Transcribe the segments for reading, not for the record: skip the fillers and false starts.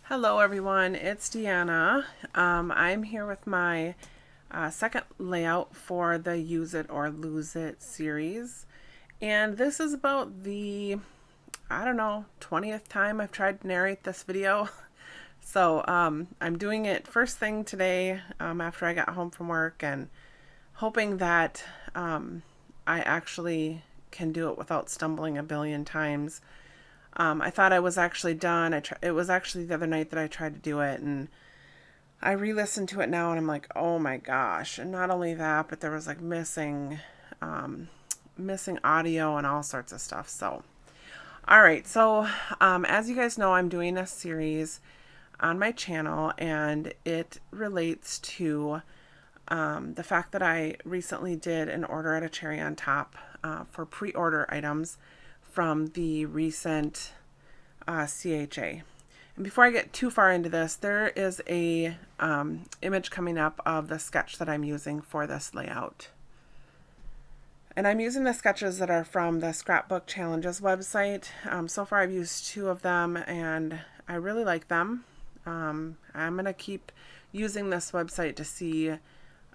Hello everyone, it's Deanna. I'm here with my second layout for the Use It or Lose It series. And this is about the, I don't know, 20th time I've tried to narrate this video. So I'm doing it first thing today after I got home from work and hoping that I actually can do it without stumbling a billion times. I thought I was actually done. It was actually the other night that I tried to do it, and I re-listened to it now, and I'm like, oh my gosh! And not only that, but there was like missing audio and all sorts of stuff. So, all right. So, as you guys know, I'm doing a series on my channel, and it relates to the fact that I recently did an order at a cherry on top for pre-order items from the recent CHA. And before I get too far into this, there is a image coming up of the sketch that I'm using for this layout. And I'm using the sketches that are from the Scrapbook Challenges website. So far I've used 2 of them and I really like them. I'm going to keep using this website to see,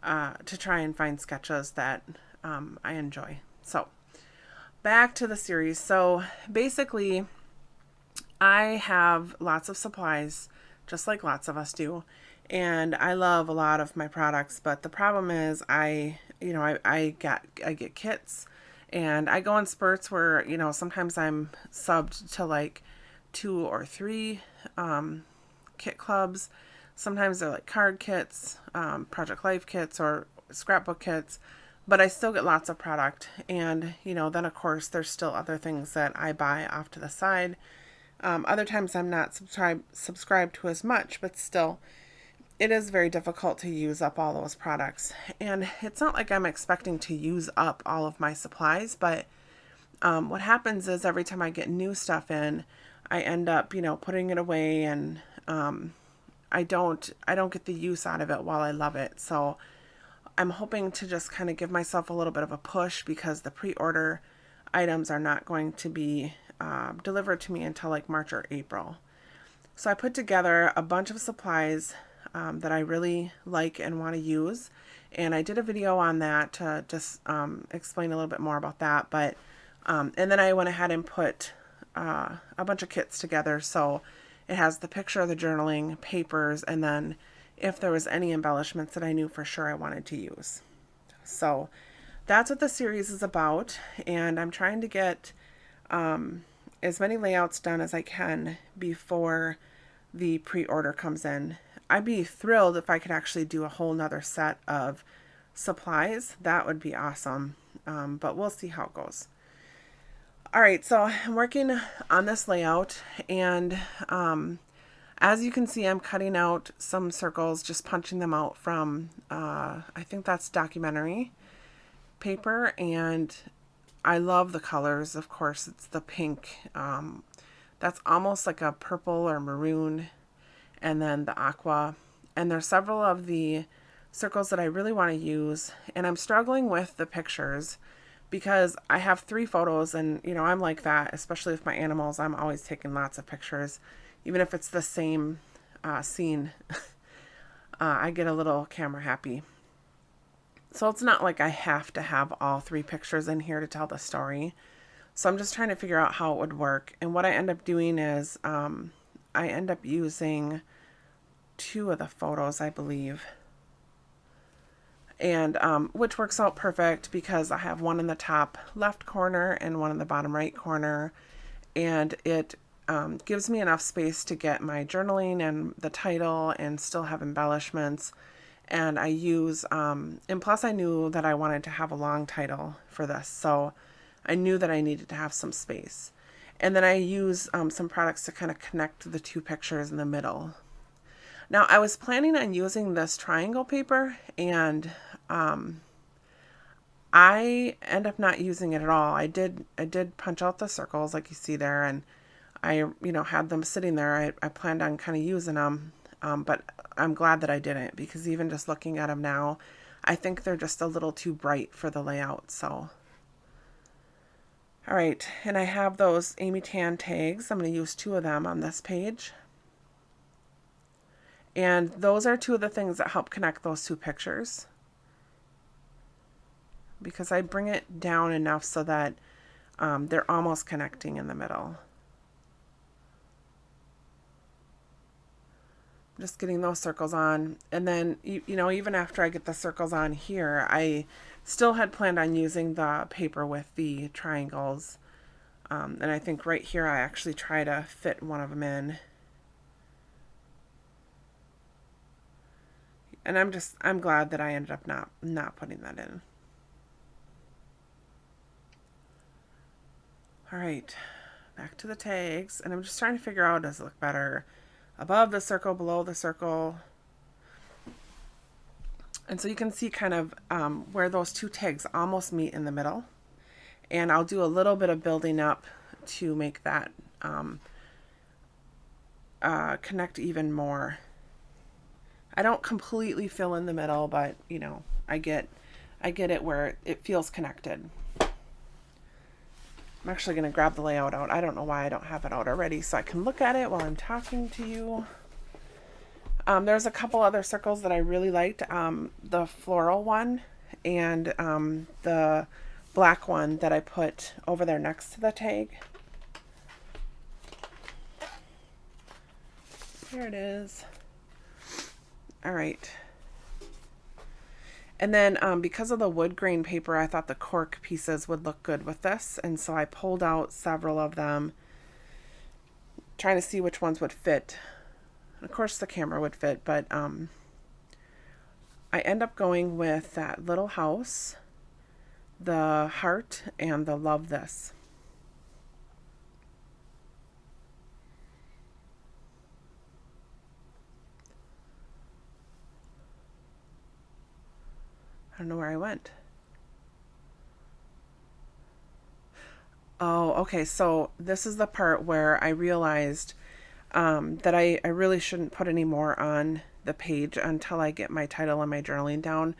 to try and find sketches that I enjoy. So back to the series. So basically, I have lots of supplies, just like lots of us do, and I love a lot of my products. But the problem is, I get kits, and I go in spurts where sometimes I'm subbed to like 2 or 3 kit clubs. Sometimes they're like card kits, Project Life kits, or scrapbook kits. But I still get lots of product, and then of course there's still other things that I buy off to the side. Other times I'm not subscribed to as much, but still, it is very difficult to use up all those products. And it's not like I'm expecting to use up all of my supplies, but what happens is every time I get new stuff in, I end up, putting it away, and I don't get the use out of it while I love it. So I'm hoping to just kind of give myself a little bit of a push because the pre-order items are not going to be delivered to me until like March or April. So I put together a bunch of supplies that I really like and want to use. And I did a video on that to just explain a little bit more about that. But and then I went ahead and put a bunch of kits together. So it has the picture of the journaling, papers, and then if there was any embellishments that I knew for sure I wanted to use. So that's what the series is about. And I'm trying to get as many layouts done as I can before the pre-order comes in. I'd be thrilled if I could actually do a whole nother set of supplies. That would be awesome. But we'll see how it goes. All right, so I'm working on this layout, and as you can see, I'm cutting out some circles, just punching them out from, I think that's documentary paper, and I love the colors. Of course, it's the pink. That's almost like a purple or maroon, and then the aqua. And there's several of the circles that I really want to use, and I'm struggling with the pictures because I have 3 photos, and I'm like that, especially with my animals. I'm always taking lots of pictures, even if it's the same scene. I get a little camera happy. So it's not like I have to have all 3 pictures in here to tell the story. So I'm just trying to figure out how it would work. And what I end up doing is I end up using 2 of the photos, I believe. And which works out perfect because I have one in the top left corner and one in the bottom right corner. And it gives me enough space to get my journaling and the title and still have embellishments. And I use, and plus I knew that I wanted to have a long title for this. So I knew that I needed to have some space. And then I use some products to kind of connect the 2 pictures in the middle. Now I was planning on using this triangle paper, and I end up not using it at all. I did punch out the circles like you see there, and I had them sitting there. I planned on kind of using them, but I'm glad that I didn't, because even just looking at them now, I think they're just a little too bright for the layout. So all right, and I have those Amy Tan tags. I'm going to use 2 of them on this page. And those are two of the things that help connect those two pictures, because I bring it down enough so that they're almost connecting in the middle. Just getting those circles on. And then, you know, even after I get the circles on here, I still had planned on using the paper with the triangles. And I think right here I actually try to fit one of them in. And I'm glad that I ended up not putting that in. All right, back to the tags. And I'm just trying to figure out, does it look better above the circle, below the circle? And so you can see kind of where those two tags almost meet in the middle. And I'll do a little bit of building up to make that connect even more. I don't completely fill in the middle, but you know, I get it where it feels connected. I'm actually going to grab the layout out. I don't know why I don't have it out already, so I can look at it while I'm talking to you. There's a couple other circles that I really liked. The floral one and the black one that I put over there next to the tag. Here it is. All right. And then because of the wood grain paper, I thought the cork pieces would look good with this. And so I pulled out several of them, trying to see which ones would fit. And of course the camera would fit, but I end up going with that little house, the heart, and the love this. I don't know where I went. Oh, okay. So this is the part where I realized that I really shouldn't put any more on the page until I get my title and my journaling down.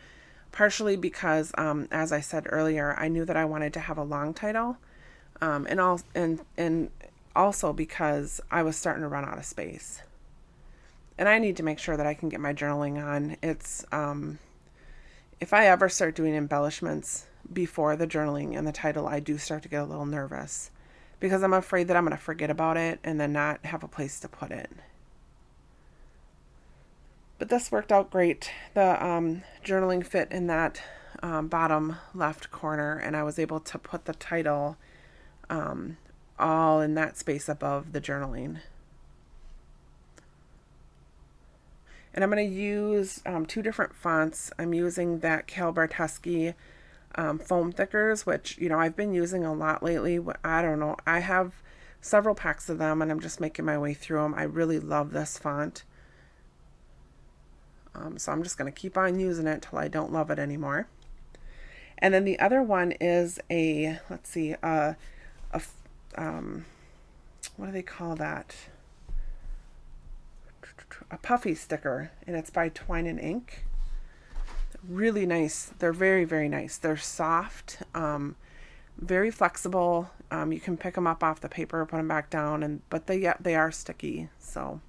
Partially because, as I said earlier, I knew that I wanted to have a long title, and also because I was starting to run out of space. And I need to make sure that I can get my journaling on. It's if I ever start doing embellishments before the journaling and the title, I do start to get a little nervous because I'm afraid that I'm going to forget about it and then not have a place to put it. But this worked out great. The journaling fit in that bottom left corner, and I was able to put the title all in that space above the journaling. And I'm going to use two different fonts. I'm using that Cal Barteschi foam thickers, which, you know, I've been using a lot lately. I don't know. I have several packs of them, and I'm just making my way through them. I really love this font. So I'm just going to keep on using it till I don't love it anymore. And then the other one is a, let's see, what do they call that? A puffy sticker, and it's by Twine and Ink. Really nice. They're very, very nice. They're soft, very flexible. You can pick them up off the paper, put them back down, but they are sticky, so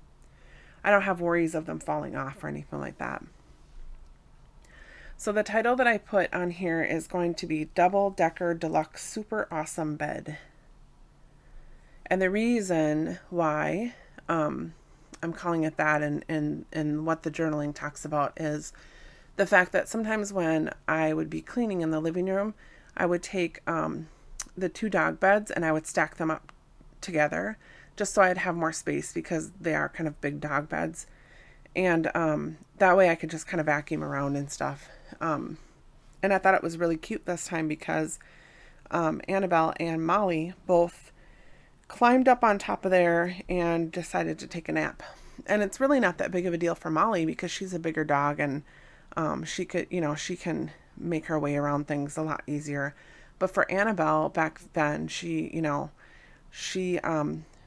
I don't have worries of them falling off or anything like that. So the title that I put on here is going to be Double Decker Deluxe Super Awesome Bed. And the reason why I'm calling it that and what the journaling talks about is the fact that sometimes when I would be cleaning in the living room, I would take the two dog beds and I would stack them up together just so I'd have more space because they are kind of big dog beds. And that way I could just kind of vacuum around and stuff. And I thought it was really cute this time because Annabelle and Molly both climbed up on top of there and decided to take a nap. And it's really not that big of a deal for Molly because she's a bigger dog and she can make her way around things a lot easier. But for Annabelle back then, she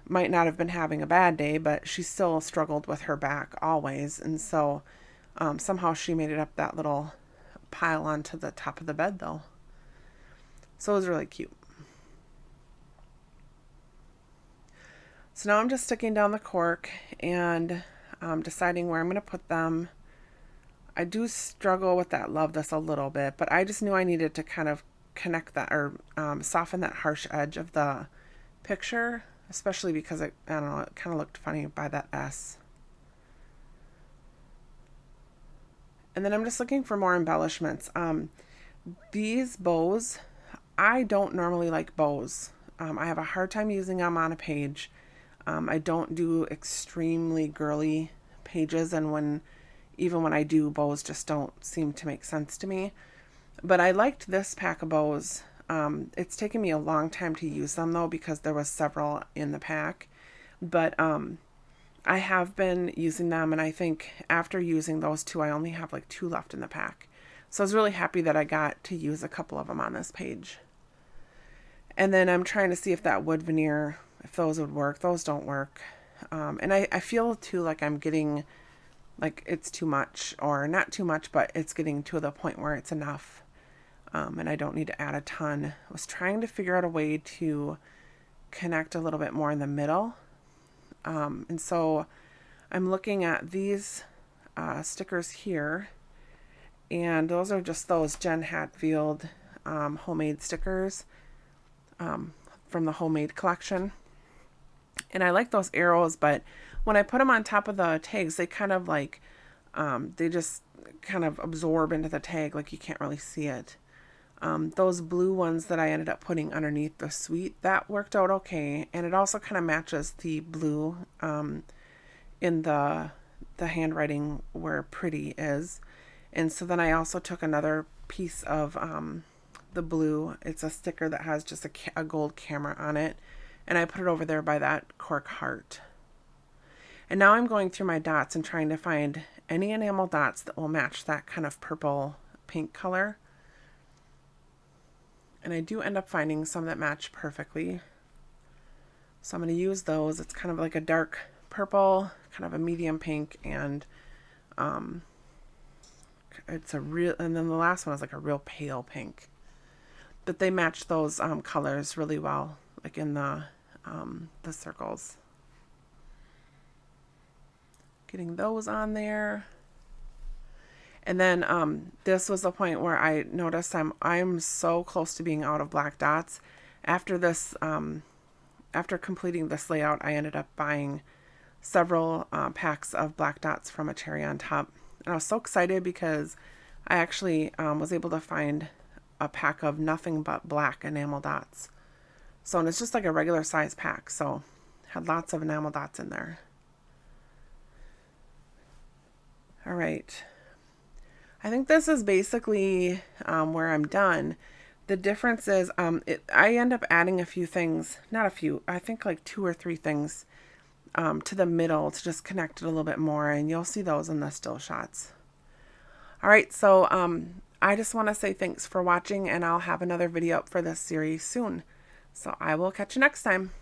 might not have been having a bad day, but she still struggled with her back always. And so somehow she made it up that little pile onto the top of the bed though. So it was really cute. So now I'm just sticking down the cork, and deciding where I'm going to put them. I do struggle with that Love This a little bit, but I just knew I needed to kind of connect that or soften that harsh edge of the picture, especially because I don't know, it kind of looked funny by that S. And then I'm just looking for more embellishments. These bows, I don't normally like bows. I have a hard time using them on a page. I don't do extremely girly pages, and even when I do, bows just don't seem to make sense to me. But I liked this pack of bows. It's taken me a long time to use them though, because there was several in the pack. But I have been using them, and I think after using those two, I only have like 2 left in the pack. So I was really happy that I got to use a couple of them on this page. And then I'm trying to see if that wood veneer, if those would work. Those don't work. And I feel too like I'm getting, like it's too much, or not too much, but it's getting to the point where it's enough. And I don't need to add a ton. I was trying to figure out a way to connect a little bit more in the middle. And so I'm looking at these stickers here, and those are just those Jen Hatfield homemade stickers from the homemade collection. And I like those arrows, but when I put them on top of the tags, they kind of like, they just kind of absorb into the tag, like you can't really see it. Those blue ones that I ended up putting underneath the suite, that worked out okay. And it also kind of matches the blue in the handwriting where pretty is. And so then I also took another piece of the blue. It's a sticker that has just a gold camera on it. And I put it over there by that cork heart. And now I'm going through my dots and trying to find any enamel dots that will match that kind of purple pink color. And I do end up finding some that match perfectly. So I'm going to use those. It's kind of like a dark purple, kind of a medium pink, and it's a real, and then the last one is like a real pale pink. But they match those colors really well, like in the circles. Getting those on there. And then this was the point where I noticed I'm so close to being out of black dots. After this, after completing this layout, I ended up buying several packs of black dots from A Cherry on Top. And I was so excited because I actually was able to find a pack of nothing but black enamel dots. So, and it's just like a regular size pack. So had lots of enamel dots in there. All right. I think this is basically where I'm done. The difference is I end up adding a few things, not a few, I think like 2 or 3 things to the middle to just connect it a little bit more, and you'll see those in the still shots. All right, so I just want to say thanks for watching, and I'll have another video up for this series soon. So I will catch you next time.